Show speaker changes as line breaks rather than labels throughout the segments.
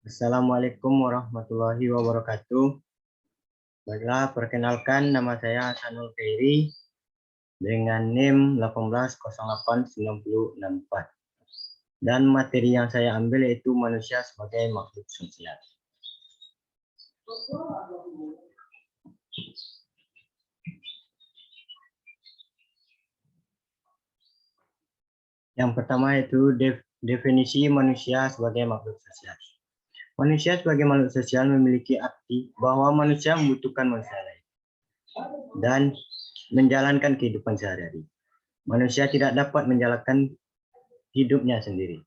Assalamualaikum warahmatullahi wabarakatuh. Baiklah, perkenalkan nama saya Hasanul Khairi dengan NIM 18089064. Dan materi yang saya ambil yaitu manusia sebagai makhluk sosial. Yang pertama yaitu definisi manusia sebagai makhluk sosial. Manusia sebagai makhluk sosial memiliki arti bahwa manusia membutuhkan manusia lain dan menjalankan kehidupan sehari-hari. Manusia tidak dapat menjalankan hidupnya sendiri.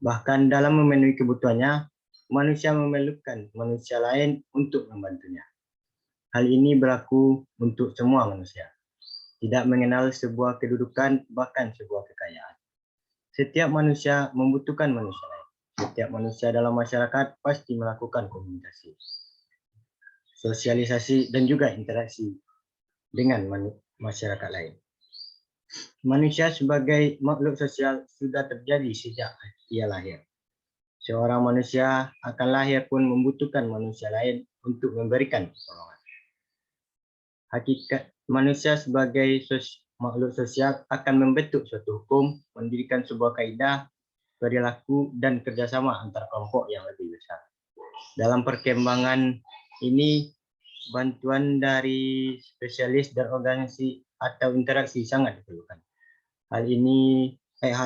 Bahkan dalam memenuhi kebutuhannya, manusia memerlukan manusia lain untuk membantunya. Hal ini berlaku untuk semua manusia, tidak mengenal sebuah kedudukan, bahkan sebuah kekayaan. Setiap manusia membutuhkan manusia lain. Setiap manusia dalam masyarakat pasti melakukan komunikasi, sosialisasi, dan juga interaksi dengan masyarakat lain. Manusia sebagai makhluk sosial sudah terjadi sejak ia lahir. Seorang manusia akan lahir pun membutuhkan manusia lain untuk memberikan pertolongan. Hakikat manusia sebagai makhluk sosial akan membentuk suatu hukum, mendirikan sebuah kaidah, perilaku, dan kerjasama antar kelompok yang lebih besar. Dalam perkembangan ini, bantuan dari spesialis dan organisasi atau interaksi sangat diperlukan. Hal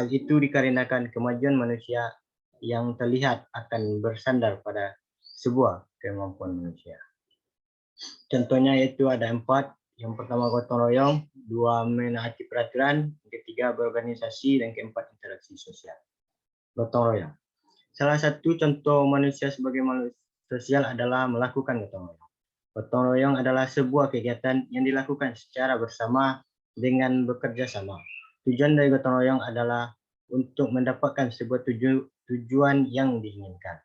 itu dikarenakan kemajuan manusia yang terlihat akan bersandar pada sebuah kemampuan manusia. Contohnya yaitu ada 4. Yang pertama gotong royong, 2 menaati peraturan, ketiga berorganisasi, dan keempat interaksi sosial. Gotong royong. Salah satu contoh manusia sebagai makhluk sosial adalah melakukan gotong royong. Gotong royong adalah sebuah kegiatan yang dilakukan secara bersama dengan bekerja sama. Tujuan dari gotong royong adalah untuk mendapatkan sebuah tujuan yang diinginkan.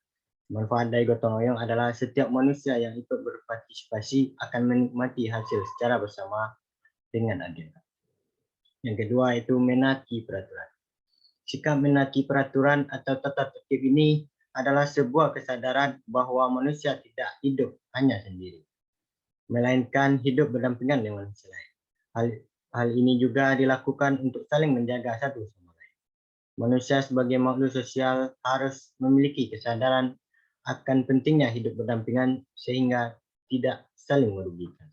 Manfaat dari gotong royong adalah setiap manusia yang ikut berpartisipasi akan menikmati hasil secara bersama dengan adil. Yang kedua itu menaati peraturan. Sikap menaati peraturan atau tata tertib ini adalah sebuah kesadaran bahwa manusia tidak hidup hanya sendiri, melainkan hidup berdampingan dengan manusia lain. Hal ini juga dilakukan untuk saling menjaga satu sama lain. Manusia sebagai makhluk sosial harus memiliki kesadaran akan pentingnya hidup berdampingan sehingga tidak saling merugikan.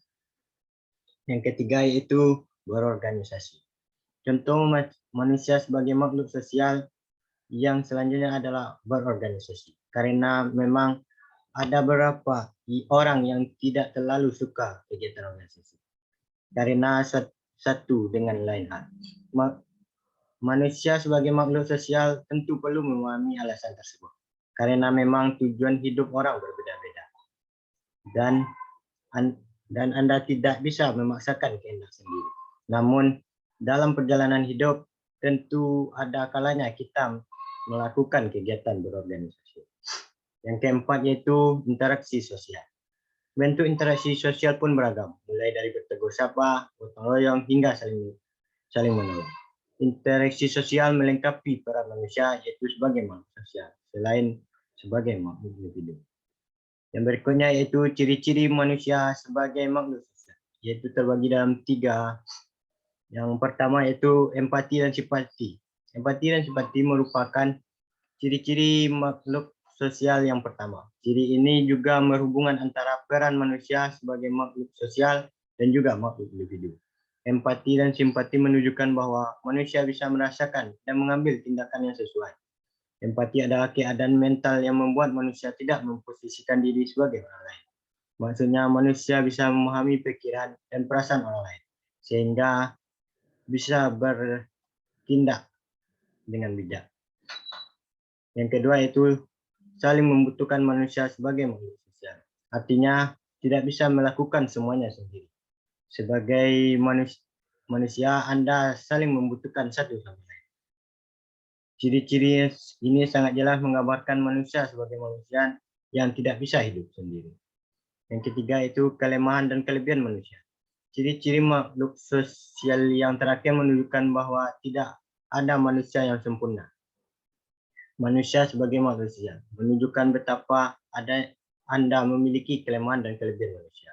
Yang ketiga yaitu berorganisasi. Contoh manusia sebagai makhluk sosial yang selanjutnya adalah berorganisasi. Karena memang ada beberapa orang yang tidak terlalu suka kegiatan organisasi. Karena satu dengan lain hal. Manusia sebagai makhluk sosial tentu perlu memahami alasan tersebut. Karena memang tujuan hidup orang berbeda-beda. Dan Anda tidak bisa memaksakan kehendak sendiri. Namun dalam perjalanan hidup tentu ada kalanya kita melakukan kegiatan berorganisasi. Yang keempat yaitu interaksi sosial. Bentuk interaksi sosial pun beragam, mulai dari bertegur sapa, gotong royong, hingga saling menolong. Interaksi sosial melengkapi peran manusia yaitu sebagai makhluk sosial, selain sebagai makhluk individu. Yang berikutnya yaitu ciri-ciri manusia sebagai makhluk sosial, yaitu terbagi dalam 3. Yang pertama yaitu empati dan simpati. Empati dan simpati merupakan ciri-ciri makhluk sosial yang pertama. Ciri ini juga berhubungan antara peran manusia sebagai makhluk sosial dan juga makhluk individu. Empati dan simpati menunjukkan bahwa manusia bisa merasakan dan mengambil tindakan yang sesuai. Empati adalah keadaan mental yang membuat manusia tidak memposisikan diri sebagai orang lain. Maksudnya manusia bisa memahami pikiran dan perasaan orang lain, sehingga bisa bertindak dengan bijak. Yang kedua yaitu saling membutuhkan manusia sebagai makhluk sosial. Artinya tidak bisa melakukan semuanya sendiri. Sebagai manusia, Anda saling membutuhkan satu sama lain. Ciri-ciri ini sangat jelas menggambarkan manusia sebagai manusia yang tidak bisa hidup sendiri. Yang ketiga itu kelemahan dan kelebihan manusia. Ciri-ciri makhluk sosial yang terakhir menunjukkan bahwa tidak ada manusia yang sempurna. manusia sebagai makhluk sosial, menunjukkan betapa Anda memiliki kelemahan dan kelebihan manusia.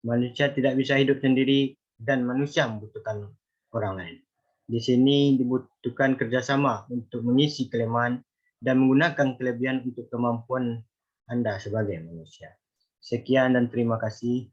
Manusia tidak bisa hidup sendiri dan manusia membutuhkan orang lain. Di sini dibutuhkan kerjasama untuk mengisi kelemahan dan menggunakan kelebihan untuk kemampuan Anda sebagai manusia. Sekian dan terima kasih.